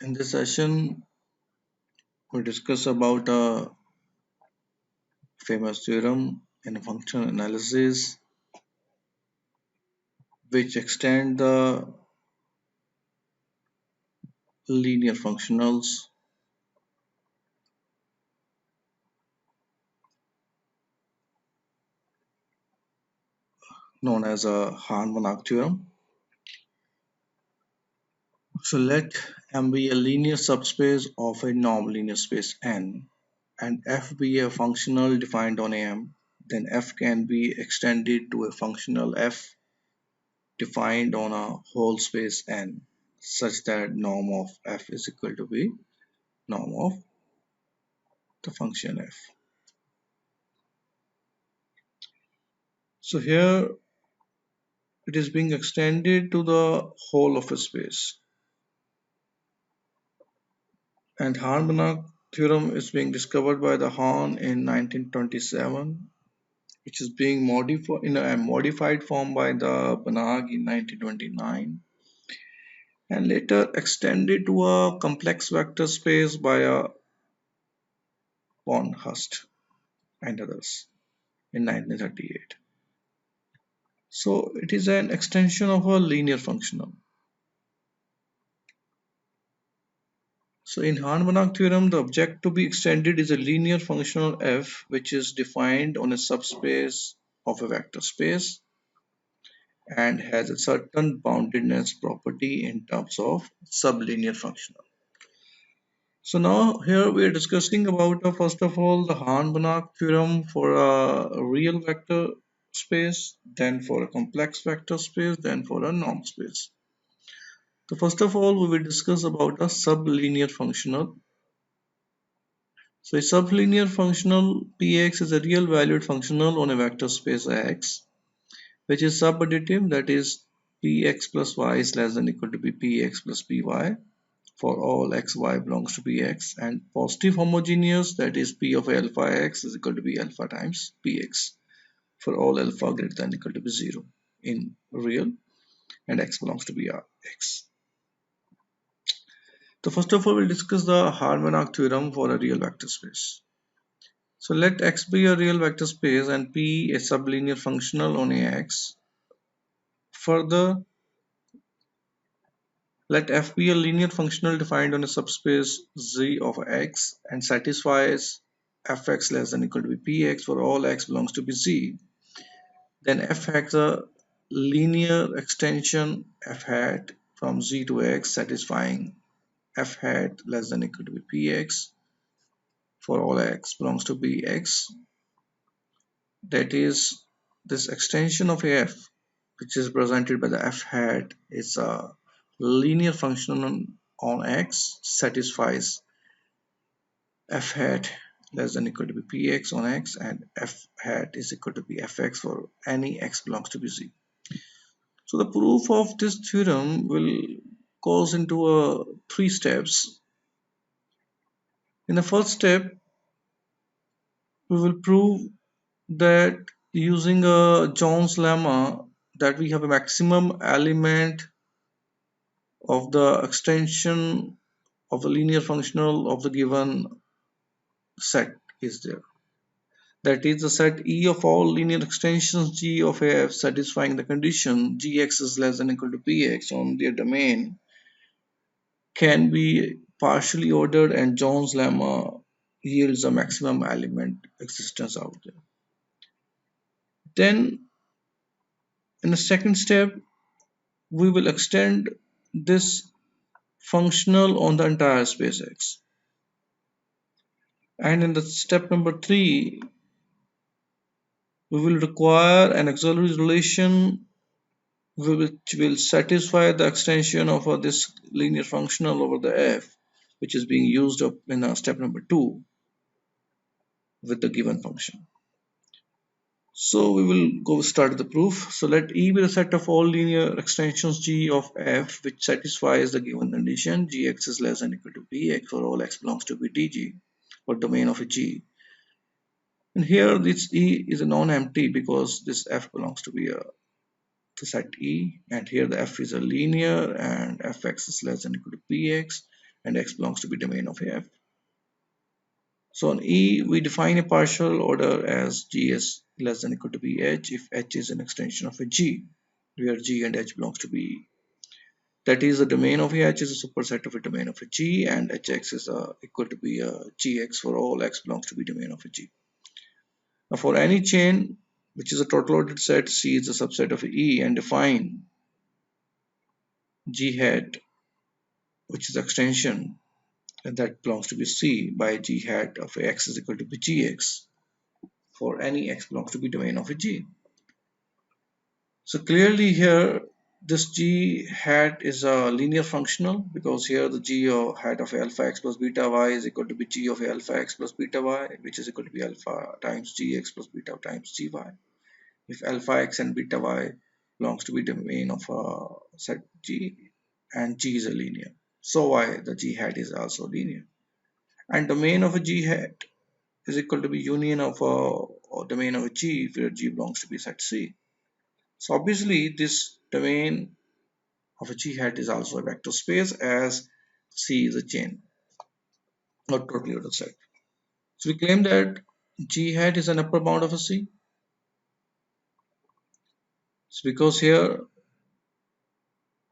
In this session, we discuss about a famous theorem in functional analysis which extend the linear functionals known as a Hahn Banach theorem. So let M be a linear subspace of a nonlinear space N and F be a functional defined on M, then F can be extended to a functional F defined on a whole space N such that norm of F is equal to be norm of the function F. So here it is being extended to the whole of a space, and Harmonic theorem is being discovered by the Hahn in 1927, which is being modified in a modified form by the Banach in 1929, and later extended to a complex vector space by a von Hust and others in 1938. So it is an extension of a linear functional. So in Hahn Banach theorem, the object to be extended is a linear functional f which is defined on a subspace of a vector space and has a certain boundedness property in terms of sublinear functional. So now here we are discussing about first of all the Hahn Banach theorem for a real vector space, then for a complex vector space, then for a norm space. So first of all we will discuss about a sublinear functional. So a sublinear functional Px is a real valued functional on a vector space X, which is subadditive, that is Px plus y is less than equal to be Px plus Py for all x y belongs to Px, and positive homogeneous, that is P of alpha x is equal to be alpha times Px for all alpha greater than equal to be 0 in real and x belongs to be x. So first of all we'll discuss the Harmonic theorem for a real vector space. So let X be a real vector space and P a sublinear functional on Ax. Further, let F be a linear functional defined on a subspace Z of X and satisfies Fx less than equal to be Px for all x belongs to be Z. Then F has a linear extension F hat from Z to X satisfying F hat less than equal to be Px for all x belongs to be X. That is, this extension of f which is represented by the f hat is a linear function on x satisfies f hat less than equal to be px on x and f hat is equal to be fx for any x belongs to be z. So the proof of this theorem will goes into three steps. In the first step we will prove that using a Jones lemma that we have a maximum element of the extension of the linear functional of the given set is there. That is the set E of all linear extensions G of F satisfying the condition Gx is less than or equal to Px on their domain can be partially ordered and Jones lemma yields a maximum element existence out there. Then in the second step we will extend this functional on the entire space X. And in the step number 3, we will require an auxiliary relation which will satisfy the extension of this linear functional over the f, which is being used up in step number 2 with the given function. So we will go start the proof. So let E be the set of all linear extensions G of f which satisfies the given condition Gx is less than or equal to Px for all x belongs to be Dg or domain of a G. And here this E is a non-empty because this f belongs to be the set E, and here the f is a linear and fx is less than or equal to px, and X belongs to be domain of F. So on E, we define a partial order as G is less than or equal to BH if H is an extension of a G, where G and H belongs to be E. That is, the domain of H is a superset of a domain of a G, and Hx is equal to be a Gx for all X belongs to be domain of a G. Now, for any chain which is a total ordered set, C is a subset of E, and define G hat, which is extension and that belongs to be C by G hat of X is equal to be Gx for any X belongs to be domain of a G. So clearly here this G hat is a linear functional because here the G hat of alpha x plus beta y is equal to be G of alpha x plus beta y, which is equal to be alpha times Gx plus beta times Gy. If alpha x and beta y belongs to be domain of a set G and G is a linear. So why the G hat is also linear. And domain of a G hat is equal to be union of a domain of a G where G belongs to be set C. So obviously this domain of a G hat is also a vector space as C is a chain, not totally ordered set. So we claim that G hat is an upper bound of a C. So because here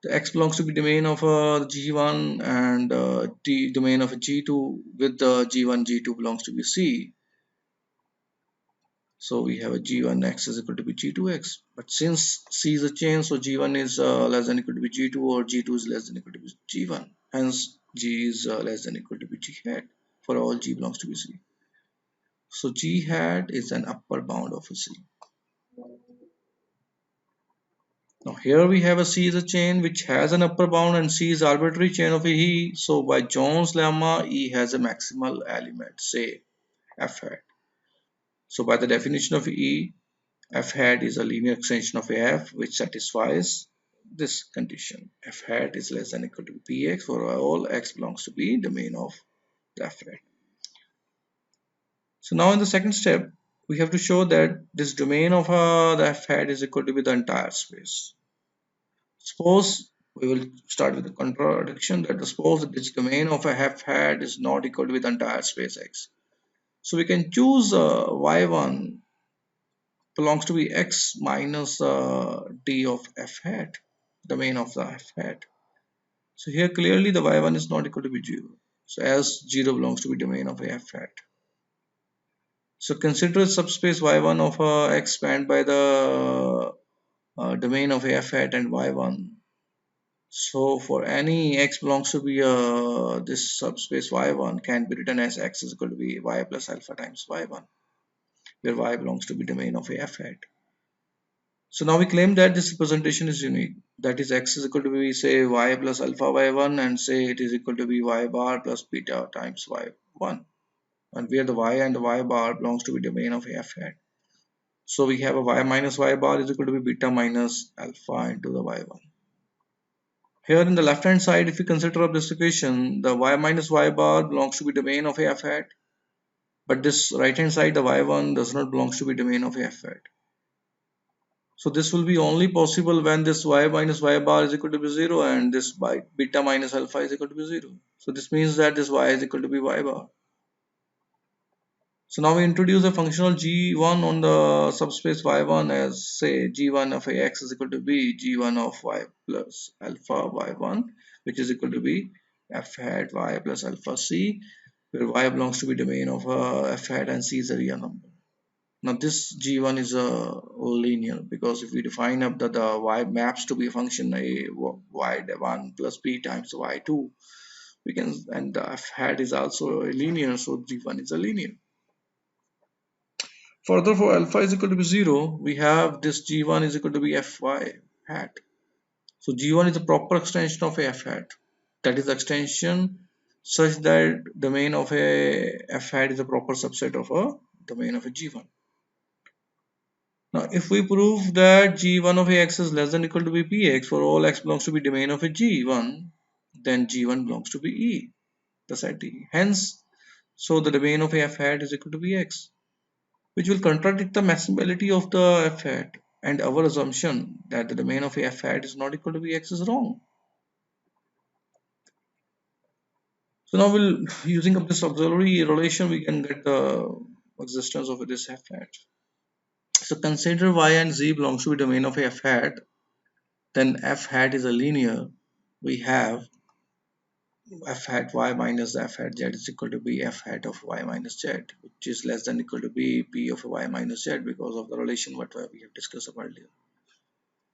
the X belongs to be domain of a G1 and T domain of a G2 with the G1, G2 belongs to be C. So we have a G1 X is equal to be G2X. But since C is a chain, so G1 is less than equal to be G2 or G2 is less than equal to be G1. Hence, G is less than equal to be G hat for all G belongs to be C. So G hat is an upper bound of a C. Now here we have a C is a chain which has an upper bound and C is arbitrary chain of a E. So by Jones lemma, E has a maximal element, say F hat. So by the definition of E, F hat is a linear extension of F which satisfies this condition. F hat is less than or equal to Px for all X belongs to be domain of the F hat. So now in the second step, we have to show that this domain of the F hat is equal to be the entire space. Suppose we will start with the contradiction that suppose that this domain of a F hat is not equal to the entire space X. So we can choose y1 belongs to be x minus d of f hat, domain of the f hat. So here clearly the y1 is not equal to be 0. So as 0 belongs to be domain of a f hat. So consider subspace y1 of x spanned by the domain of a f hat and y1. So for any x belongs to be this subspace y1 can be written as x is equal to be y plus alpha times y1, where y belongs to be domain of a f hat. So now we claim that this representation is unique. That is x is equal to be say y plus alpha y1 and say it is equal to be y bar plus beta times y1. And where the y and the y bar belongs to be domain of f hat. So we have a y minus y bar is equal to be beta minus alpha into the y1. Here in the left hand side, if you consider of this equation, the y minus y bar belongs to be domain of f hat. But this right hand side, the y1 does not belongs to be domain of f hat. So this will be only possible when this y minus y bar is equal to be 0 and this beta minus alpha is equal to be 0. So this means that this y is equal to be y bar. So now we introduce a functional g1 on the subspace y1 as say g1 of x is equal to b g1 of y plus alpha y1 which is equal to be f hat y plus alpha c where y belongs to be domain of f hat and c is a real number. Now this G1 is a linear because if we define up that the y maps to be a function a y1 plus b times y2, we can and the f hat is also a linear, so G1 is a linear. Further, for alpha is equal to be 0, we have this G1 is equal to be fy hat. So G1 is a proper extension of a f hat. That is the extension such that domain of a f hat is a proper subset of a domain of a G1. Now, if we prove that g1 of x is less than or equal to be px for all x belongs to be domain of a g1, then g1 belongs to be E, the set E. Hence, so the domain of a f hat is equal to bx, which will contradict the maximality of the f hat, and our assumption that the domain of a f hat is not equal to bx is wrong. So now we'll using up this auxiliary relation, we can get the existence of this f hat. So consider y and z belongs to the domain of f hat. Then f hat is a linear. We have f hat y minus f hat z is equal to b f hat of y minus z, which is less than equal to b p of y minus z because of the relation what we have discussed earlier.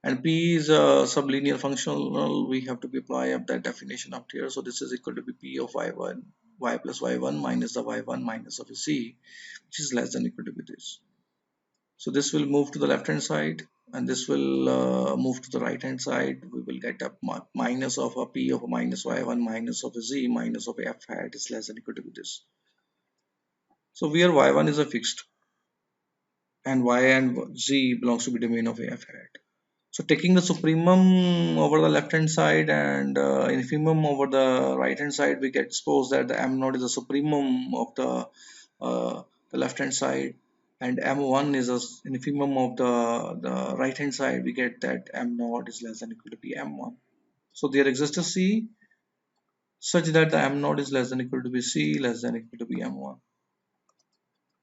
And p is a sublinear functional. We have to be apply up that definition up here. So this is equal to be p of y1 y plus y1 minus the y1 minus of c, which is less than equal to be this. So this will move to the left hand side and this will move to the right hand side. We will get a minus of a p of a minus y1 minus of a z minus of a f hat is less than equal to this. So where y1 is a fixed and y and z belongs to be domain of a f hat. So taking the supremum over the left hand side and infimum over the right hand side, we get suppose that the m naught is the supremum of the left hand side and m1 is a infimum of the right hand side. We get that m naught is less than equal to be m1. So there exists a c such that the m naught is less than equal to be c less than equal to be m1.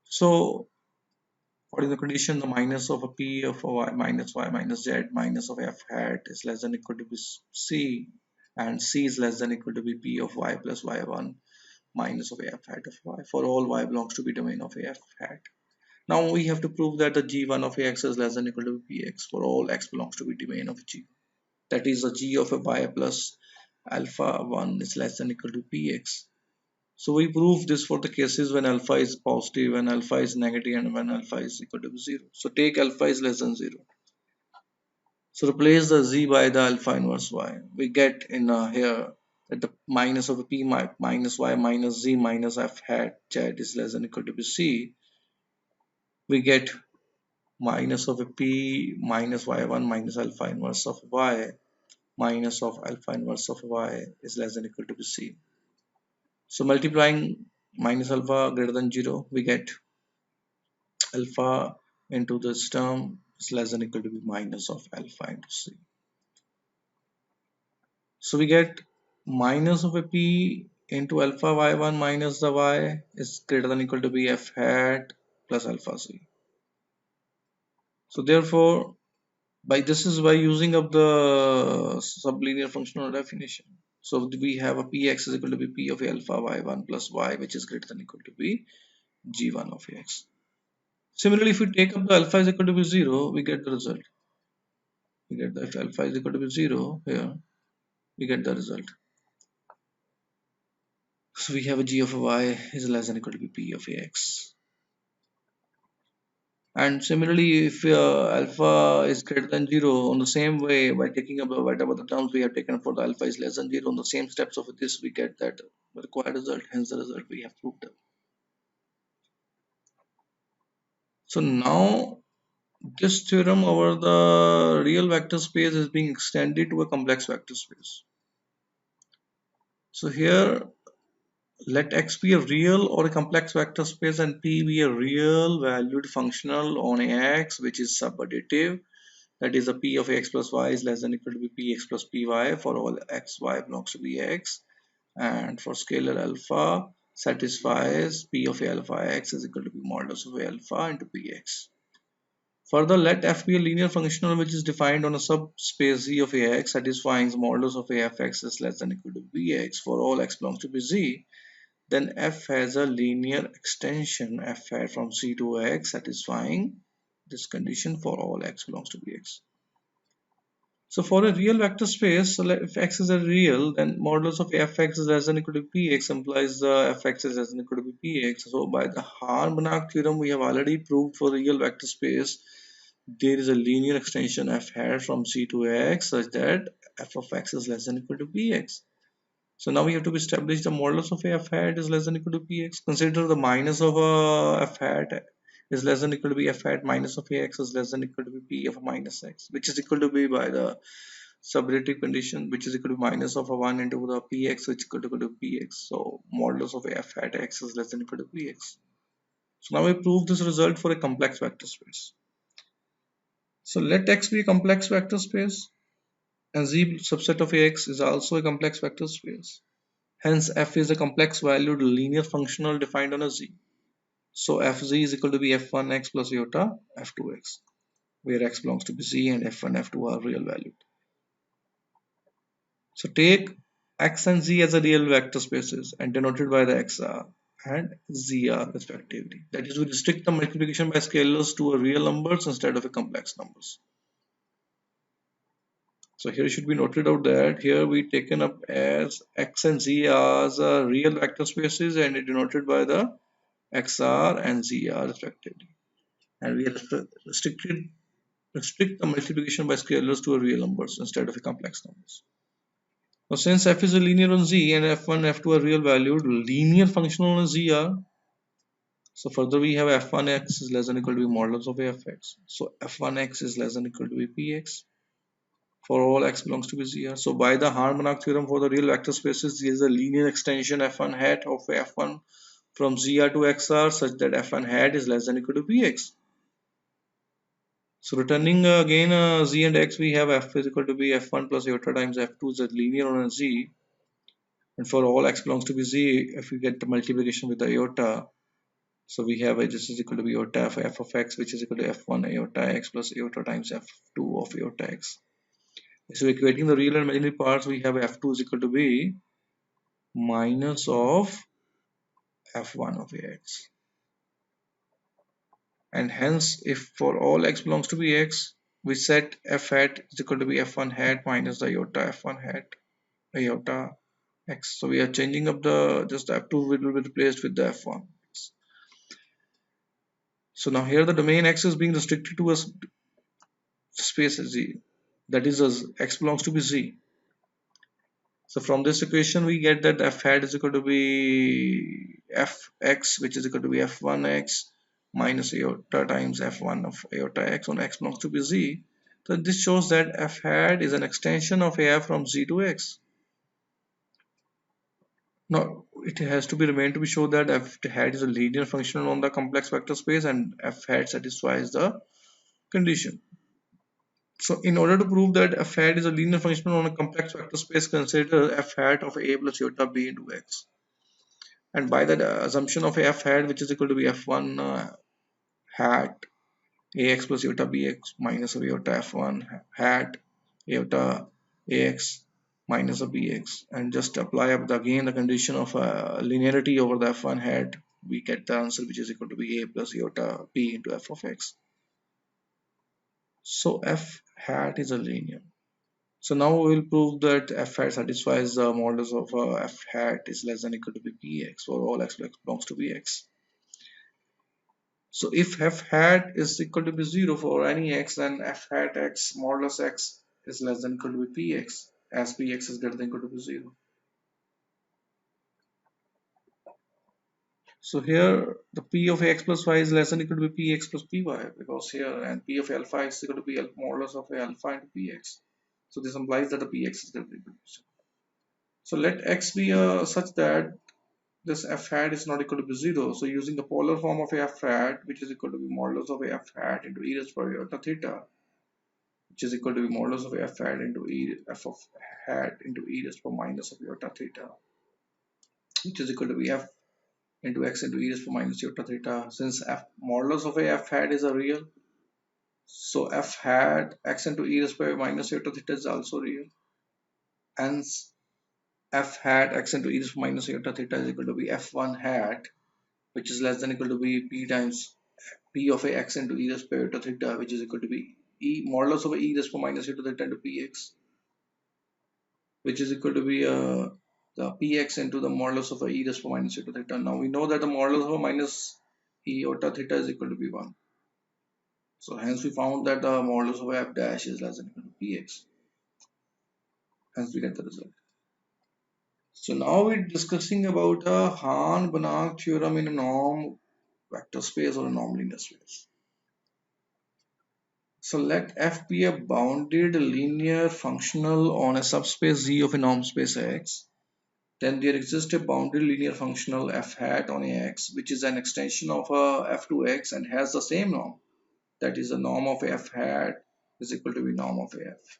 So what is the condition? The minus of a p of a y minus z minus of f hat is less than equal to be c, and c is less than equal to be p of y plus y1 minus of f hat of y for all y belongs to be domain of f hat. Now we have to prove that the g1 of x is less than equal to px for all x belongs to be domain of g. That is the g of a y plus alpha 1 is less than equal to px. So we prove this for the cases when alpha is positive, when alpha is negative, and when alpha is equal to 0. So take alpha is less than 0. So replace the z by the alpha inverse y. We get in here that the minus of a p minus y minus z minus f hat z is less than equal to c. We get minus of a p minus y1 minus alpha inverse of y minus of alpha inverse of y is less than equal to c. So multiplying minus alpha greater than 0, we get alpha into this term is less than equal to be minus of alpha into c. So we get minus of a p into alpha y1 minus the y is greater than equal to be f hat plus alpha c. So therefore, by this is by using of the sublinear functional definition. So we have a px is equal to be p of alpha y1 plus y, which is greater than equal to be g1 of x. Similarly, if we take up the alpha is equal to be 0, we get the result. We get that if alpha is equal to be 0 here, we get the result. So we have a g of y is less than equal to be p of x. And similarly, if alpha is greater than 0, on the same way, by taking up whatever the terms we have taken for the alpha is less than 0, on the same steps of this, we get that required result, hence the result we have proved. So now this theorem over the real vector space is being extended to a complex vector space. So here let x be a real or a complex vector space and p be a real valued functional on x which is subadditive, that is a p of x plus y is less than equal to be px plus py for all x y belongs to be x, and for scalar alpha satisfies p of alpha x is equal to be modulus of alpha into px. Further, let f be a linear functional which is defined on a subspace z of ax satisfying modulus of afx is less than equal to bx for all x belongs to be z. Then f has a linear extension f hat from c to x satisfying this condition for all x belongs to be x. So for a real vector space, so if x is a real, then modulus of fx is less than equal to px implies the fx is less than equal to px. So by the Hahn Banach theorem, we have already proved for real vector space there is a linear extension f hat from c to x such that f of x is less than equal to px. So now we have to establish the modulus of f hat is less than equal to px. Consider the minus of f hat is less than equal to be f hat minus of ax is less than equal to be p of minus x, which is equal to be by the subadditive condition, which is equal to minus of a 1 into the px, which is equal to px. So modulus of f hat x is less than equal to px. So now we prove this result for a complex vector space. So let x be a complex vector space and z subset of ax is also a complex vector space. Hence, f is a complex valued linear functional defined on a z. So fz is equal to be f1x plus iota f2x, where x belongs to be z and f1, f2 are real valued. So take x and z as a real vector spaces and denoted by the xr and zr respectively. That is, we restrict the multiplication by scalars to a real numbers instead of a complex numbers. So here it should be noted out that here we taken up as x and z as a real vector spaces and it denoted by the xr and zr respectively. And we restrict the multiplication by scalars to a real numbers instead of a complex numbers. Now since f is a linear on z and f1, f2 are real valued linear functional on zr, so further we have f1x is less than or equal to be modulus of fx. So f1x is less than or equal to be px for all x belongs to be zr. So by the Hahn Banach theorem for the real vector spaces, there is a linear extension f1 hat of f1 from zr to xr such that f1 hat is less than or equal to px. So returning again z and x, we have f is equal to be f1 plus iota times f2 is a linear on a z, and for all x belongs to be z, if we get the multiplication with the iota, so we have this is equal to be iota of f of x, which is equal to f1 iota x plus iota times f2 of iota x. So equating the real and imaginary parts, we have f2 is equal to be minus of f1 of x, and hence if for all x belongs to be x, we set f hat is equal to be f1 hat minus the iota f1 hat iota x. So we are changing up the just the f2 will be replaced with the f1. So now here the domain x is being restricted to a space z, that is as x belongs to be z. So from this equation we get that f hat is equal to be fx, which is equal to be f1x minus iota times f1 of iota x on x belongs to be z. So this shows that f hat is an extension of af from z to x. Now it has to be remained to be shown that f hat is a linear function on the complex vector space and f hat satisfies the condition. So in order to prove that f hat is a linear function on a complex vector space, consider f hat of a plus iota b into x. And by that assumption of f hat, which is equal to be f1 hat ax plus iota bx minus of iota f1 hat iota ax minus of bx, and just apply up again the condition of linearity over the f1 hat, we get the answer which is equal to be a plus iota b into f of x. So f hat is a linear. So now we will prove that f hat satisfies the modulus of f hat is less than or equal to be px for all x belongs to bx. So if f hat is equal to be 0 for any x, then f hat x modulus x is less than or equal to be px, as px is greater than or equal to be 0. So here the p of x plus y is less than or equal to be px plus py, because here and p of alpha is equal to be modulus of alpha into px. So this implies that the px is greater than or equal to 0. So let x be such that this f hat is not equal to be 0. So using the polar form of f hat, which is equal to be modulus of f hat into e raised to power iota theta, which is equal to be modulus of f hat into f of hat into e raised to power minus of iota theta, which is equal to be f into x into e raised to power minus iota theta. Since f modulus of a f hat is a real, so f hat x into e raised to power minus iota theta is also real. Hence f hat x into e raised to power minus iota theta is equal to be f1 hat, which is less than equal to be p times p of a x into e raised to power iota theta, which is equal to be e modulus of e raised to power minus iota theta into px, which is equal to be the px into the modulus of e raised to power minus iota theta. Now we know that the modulus of minus iota theta is equal to be 1. So hence we found that the modulus of f dash is less than equal to px. Hence we get the result. So now we're discussing about a Hahn Banach theorem in a norm vector space or a norm linear space. So let f be a bounded linear functional on a subspace Z of a norm space X. Then there exists a bounded linear functional f hat on X, which is an extension of f to x and has the same norm. That is, the norm of f hat is equal to the norm of f.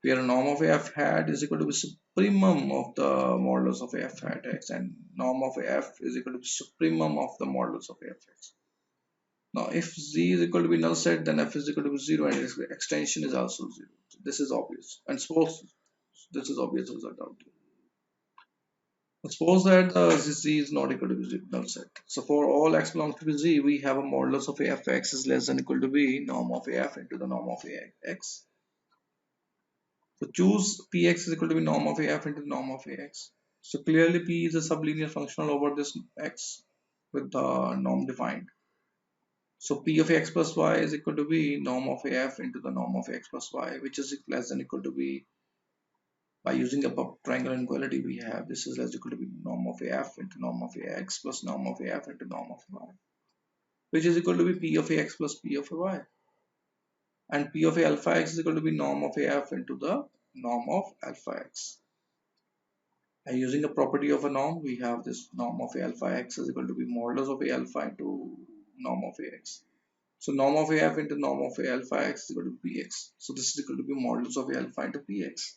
where norm of f hat is equal to the supremum of the modulus of f hat x, and norm of f is equal to the supremum of the modulus of fx. Now, if z is equal to be null set, then f is equal to be 0 and its extension is also 0. So this is obvious. And suppose this is obvious result out here. Suppose that z is not equal to be null set. So for all x belongs to be z, we have a modulus of fx is less than equal to b norm of f into the norm of x. So choose px is equal to be norm of af into norm of ax. So clearly p is a sublinear functional over this x with the norm defined. So p of x plus y is equal to be norm of af into the norm of x plus y, which is less than equal to be, by using a triangular inequality we have, this is less equal to be norm of af into norm of ax plus norm of af into norm of y, which is equal to be p of ax plus p of y. And p of alpha x is equal to be norm of af into the norm of alpha x. And using a property of a norm, we have this norm of alpha x is equal to be modulus of alpha into norm of ax. So norm of af into norm of alpha x is equal to px. So this is equal to be modulus of alpha into px.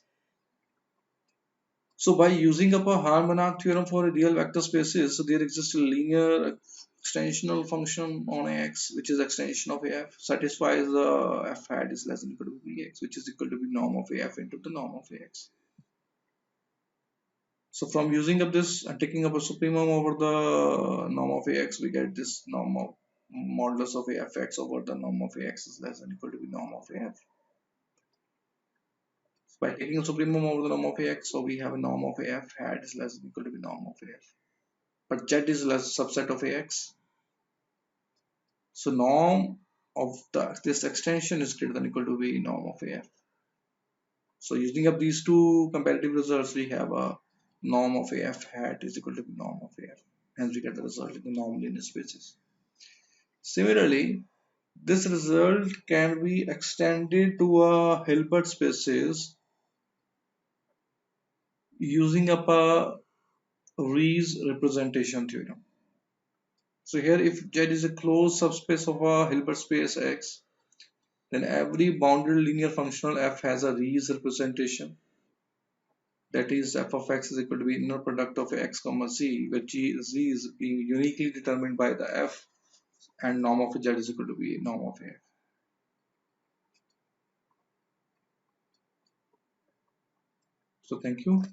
So by using up a Hahn Banach theorem for a real vector spaces, so there exists a linear extensional function on x, which is extension of f, satisfies the f hat is less than equal to px, which is equal to be norm of af into the norm of ax. So from using up this and taking up a supremum over the norm of ax, we get this norm of modulus of afx over the norm of ax is less than equal to the norm of af. So by taking a supremum over the norm of ax, so we have a norm of af hat is less than equal to the norm of af. But z is less subset of ax. So norm of this extension is greater than equal to the norm of af. So using up these two comparative results, we have a norm of af hat is equal to the norm of af. Hence we get the result in the norm linear spaces. Similarly, this result can be extended to a Hilbert spaces using up a Rees representation theorem. So here if Z is a closed subspace of a Hilbert space X, then every bounded linear functional f has a Rees representation. That is f of x is equal to the inner product of x comma z, where z is being uniquely determined by the f, and norm of z is equal to be norm of f. So thank you.